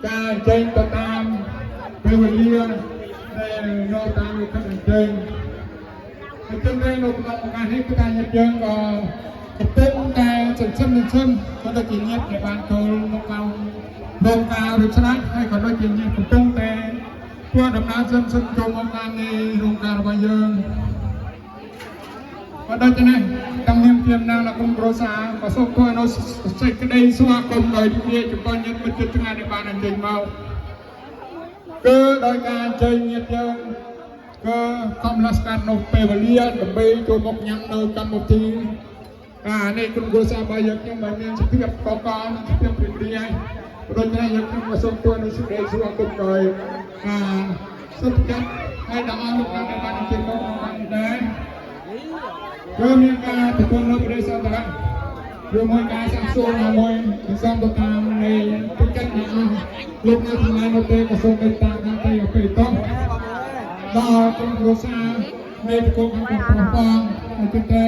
ការចេញទៅតាមពេលវេលាដែលនៅតាមវិធីចេញហើយចឹងដែរនៅក្នុងឱកាសនេះគឺថាញាតិយើងក៏កំពុងតែចិញ្ចឹមក៏ដូចជាញាតិដែលបានចូលមកក្នុងរោងការឬឆ្លាស់ហើយក៏ដូចជាញាតិកំពុងតែធ្វើដំណើរចិញ្ចឹមចូលមកតាមនៃរោងការរបស់យើងក៏ដូចជានេះតាមនាមជាណាលោកគុំគ្រួសារក៏សូមធ្វើនៅសេចក្តីស្វាគមន៍ដោយជាចំពោះញាតិមិត្តជិតឆ្ងាយដែលបានអញ្ជើញមកគឺដោយការអញ្ជើញញាតិយើងក៏កំឡុងស្កាត់នៅពេលវេលាដើម្បីចូលមកញ៉ាំនៅកម្មវិធីនេះគុំគ្រួសាររបស់យើងខ្ញុំបានមានសភាពកកនិងសភាពព្រីព្រីហើយព្រោះតែយើងខ្ញុំក៏សូមធ្វើនៅសេចក្តីស្វាគមន៍ដោយសុខចិត្តហើយដល់អស់លោកអ្នកបានអញ្ជើញមកក្នុងកម្មវិធីដែរគឺមានការទទួលនៅប្រទេសសតរៈជាមួយការសាកសួរមួយសំទៅតាមនៃទឹកចិត្តរបស់លោកអ្នកទាំងឡាយនៅពេលក៏សូមមេត្តាតាមទៅអពេលតោះដល់ក្រុមគ្រួសារនៃប្រគំខាងប្រុសផងហើយទៅ